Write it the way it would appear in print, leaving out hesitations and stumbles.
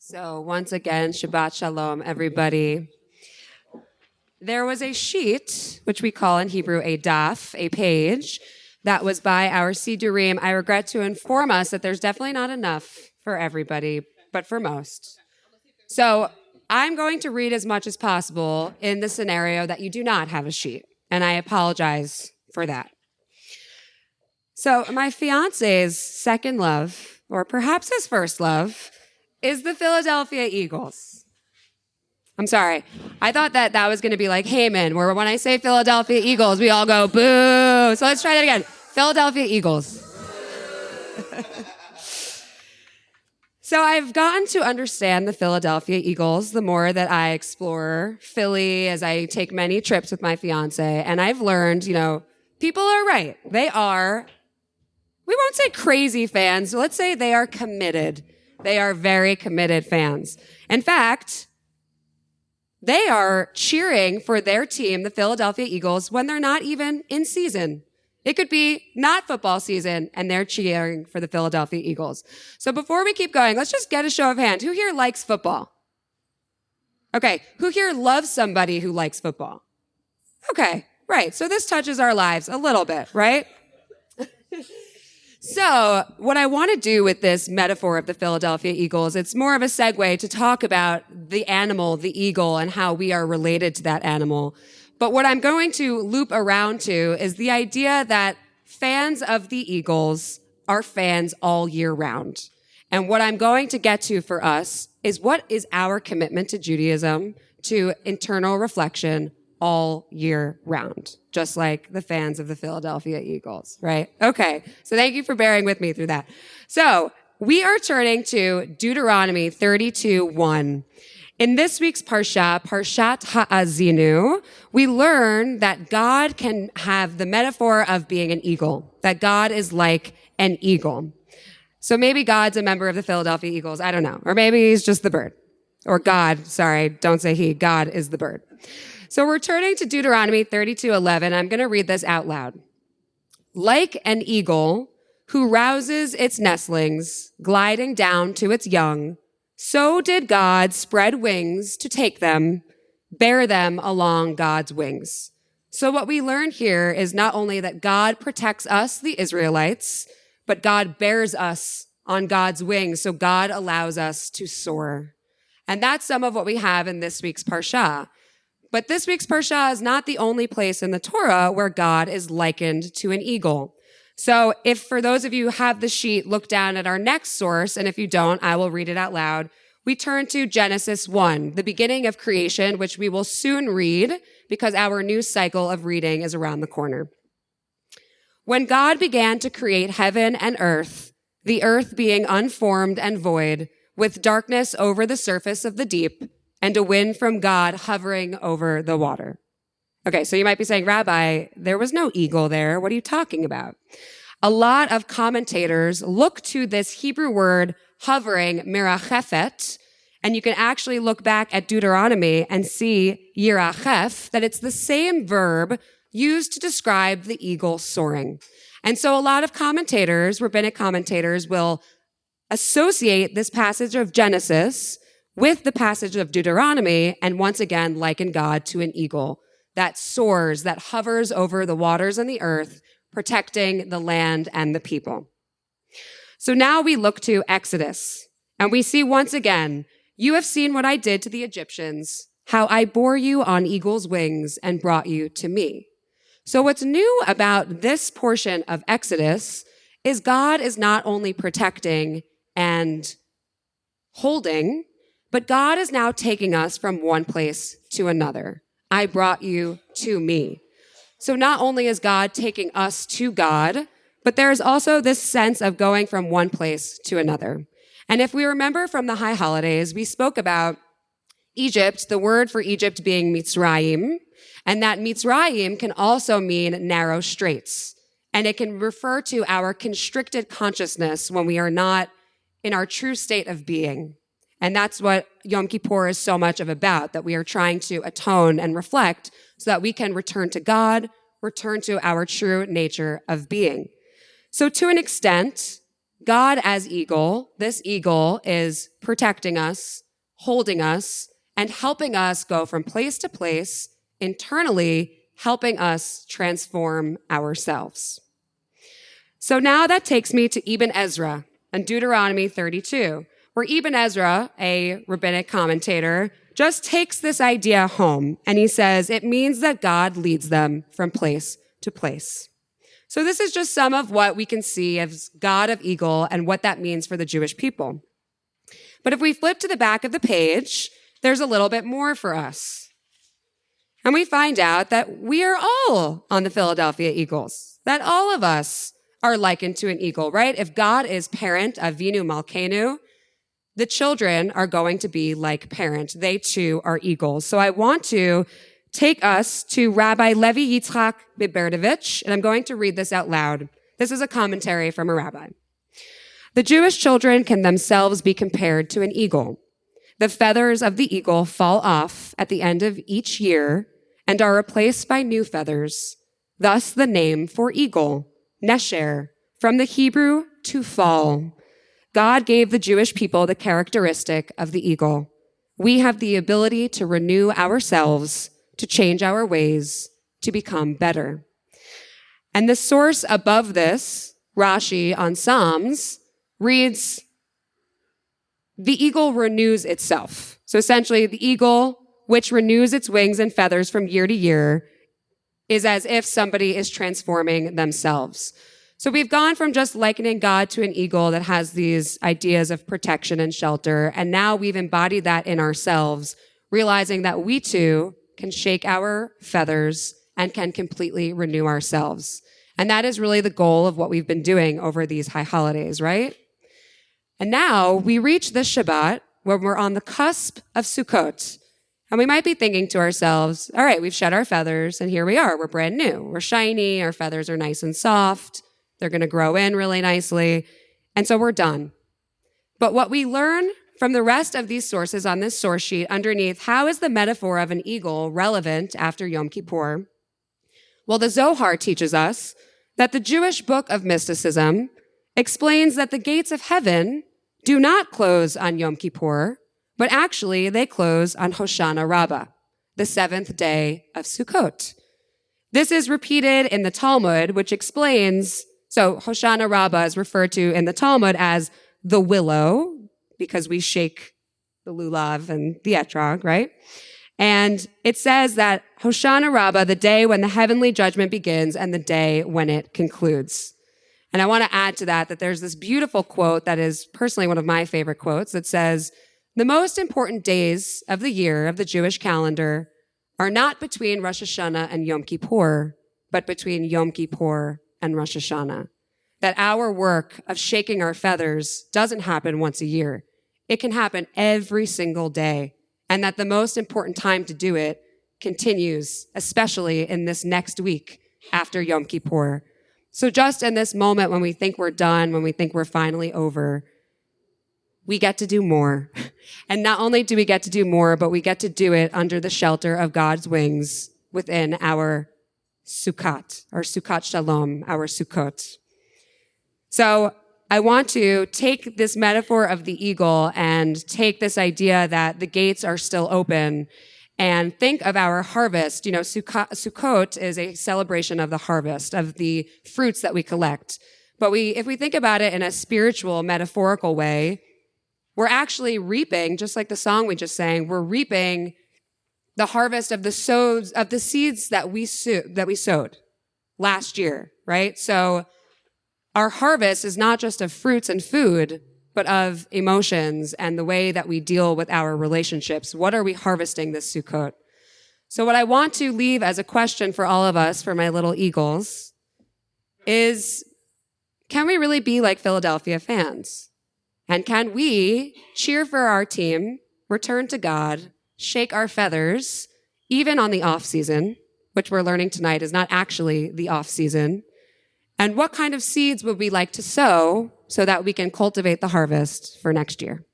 So once again, Shabbat Shalom, everybody. There was a sheet, which we call in Hebrew a daf, a page, that was by our Sidurim. I regret to inform us that there's definitely not enough for everybody, but for most. So I'm going to read as much as possible in the scenario that you do not have a sheet, and I apologize for that. So my fiance's second love, or perhaps his first love, is the Philadelphia Eagles. I'm sorry. I thought that was going to be like Haman, where when I say Philadelphia Eagles, we all go, boo. So let's try that again. Philadelphia Eagles. So I've gotten to understand the Philadelphia Eagles the more that I explore Philly as I take many trips with my fiance. And I've learned, people are right. They are, we won't say crazy fans. Let's say they are committed. They are very committed fans. In fact, they are cheering for their team, the Philadelphia Eagles, when they're not even in season. It could be not football season, and they're cheering for the Philadelphia Eagles. So before we keep going, let's just get a show of hands. Who here likes football? Okay. Who here loves somebody who likes football? Okay. Right. So this touches our lives a little bit, right? So what I want to do with this metaphor of the Philadelphia Eagles, it's more of a segue to talk about the animal, the eagle, and how we are related to that animal. But what I'm going to loop around to is the idea that fans of the Eagles are fans all year round. And what I'm going to get to for us is what is our commitment to Judaism, to internal reflection all year round, just like the fans of the Philadelphia Eagles, right? Okay, so thank you for bearing with me through that. So we are turning to Deuteronomy 32:1. In this week's Parashat Ha'azinu, we learn that God can have the metaphor of being an eagle, that God is like an eagle. So maybe God's a member of the Philadelphia Eagles, I don't know. Or maybe he's just the bird. Or God, sorry, don't say he, God is the bird. So we're turning to Deuteronomy 32:11. I'm going to read this out loud. Like an eagle who rouses its nestlings, gliding down to its young, so did God spread wings to take them, bear them along God's wings. So what we learn here is not only that God protects us, the Israelites, but God bears us on God's wings. So God allows us to soar. And that's some of what we have in this week's Parsha. But this week's Parsha is not the only place in the Torah where God is likened to an eagle. So if for those of you who have the sheet, look down at our next source, and if you don't, I will read it out loud. We turn to Genesis 1, the beginning of creation, which we will soon read because our new cycle of reading is around the corner. When God began to create heaven and earth, the earth being unformed and void, with darkness over the surface of the deep, and a wind from God hovering over the water. Okay, so you might be saying, Rabbi, there was no eagle there. What are you talking about? A lot of commentators look to this Hebrew word hovering, mirachefet, and you can actually look back at Deuteronomy and see yirachef, that it's the same verb used to describe the eagle soaring. And so a lot of commentators, rabbinic commentators, will associate this passage of Genesis with the passage of Deuteronomy, and once again liken God to an eagle that soars, that hovers over the waters and the earth, protecting the land and the people. So now we look to Exodus, and we see once again, you have seen what I did to the Egyptians, how I bore you on eagle's wings and brought you to me. So what's new about this portion of Exodus is God is not only protecting and holding, but God is now taking us from one place to another. I brought you to me. So not only is God taking us to God, but there is also this sense of going from one place to another. And if we remember from the high holidays, we spoke about Egypt, the word for Egypt being Mitzrayim, and that Mitzrayim can also mean narrow straits. And it can refer to our constricted consciousness when we are not in our true state of being. And that's what Yom Kippur is so much of about, that we are trying to atone and reflect so that we can return to God, return to our true nature of being. So to an extent, God as eagle, this eagle is protecting us, holding us, and helping us go from place to place, internally helping us transform ourselves. So now that takes me to Ibn Ezra and Deuteronomy 32, where Ibn Ezra, a rabbinic commentator, just takes this idea home, and he says it means that God leads them from place to place. So this is just some of what we can see as God of eagle and what that means for the Jewish people. But if we flip to the back of the page, there's a little bit more for us. And we find out that we are all on the Philadelphia Eagles, that all of us are likened to an eagle, right? If God is parent, Avinu Malkeinu, the children are going to be like parent. They too are eagles. So I want to take us to Rabbi Levi Yitzchak Biberdovich, and I'm going to read this out loud. This is a commentary from a rabbi. The Jewish children can themselves be compared to an eagle. The feathers of the eagle fall off at the end of each year and are replaced by new feathers. Thus the name for eagle, Nesher, from the Hebrew to fall. God gave the Jewish people the characteristic of the eagle. We have the ability to renew ourselves, to change our ways, to become better. And the source above this, Rashi on Psalms, reads, the eagle renews itself. So essentially, the eagle, which renews its wings and feathers from year to year, is as if somebody is transforming themselves. So we've gone from just likening God to an eagle that has these ideas of protection and shelter, and now we've embodied that in ourselves, realizing that we too can shake our feathers and can completely renew ourselves. And that is really the goal of what we've been doing over these high holidays, right? And now we reach this Shabbat when we're on the cusp of Sukkot. And we might be thinking to ourselves, all right, we've shed our feathers and here we are. We're brand new. We're shiny. Our feathers are nice and soft. They're going to grow in really nicely. And so we're done. But what we learn from the rest of these sources on this source sheet underneath, how is the metaphor of an eagle relevant after Yom Kippur? Well, the Zohar teaches us that the Jewish book of mysticism explains that the gates of heaven do not close on Yom Kippur, but actually they close on Hoshana Rabbah, the seventh day of Sukkot. This is repeated in the Talmud, which explains, so Hoshana Rabbah is referred to in the Talmud as the willow, because we shake the lulav and the etrog, right? And it says that Hoshana Rabbah, the day when the heavenly judgment begins and the day when it concludes. And I want to add to that there's this beautiful quote that is personally one of my favorite quotes that says, the most important days of the year of the Jewish calendar are not between Rosh Hashanah and Yom Kippur, but between Yom Kippur and Rosh Hashanah. That our work of shaking our feathers doesn't happen once a year. It can happen every single day. And that the most important time to do it continues, especially in this next week after Yom Kippur. So just in this moment when we think we're done, when we think we're finally over, we get to do more. And not only do we get to do more, but we get to do it under the shelter of God's wings within our Sukkot, our Sukkot Shalom, our Sukkot. So I want to take this metaphor of the eagle and take this idea that the gates are still open and think of our harvest. You know, Sukkot is a celebration of the harvest, of the fruits that we collect. But if we think about it in a spiritual, metaphorical way, we're actually reaping, just like the song we just sang, we're reaping the harvest of the seeds that we sowed last year, right? So our harvest is not just of fruits and food, but of emotions and the way that we deal with our relationships. What are we harvesting this Sukkot? So what I want to leave as a question for all of us, for my little eagles, is can we really be like Philadelphia fans? And can we cheer for our team, return to God, shake our feathers, even on the off season, which we're learning tonight is not actually the off season? And what kind of seeds would we like to sow so that we can cultivate the harvest for next year?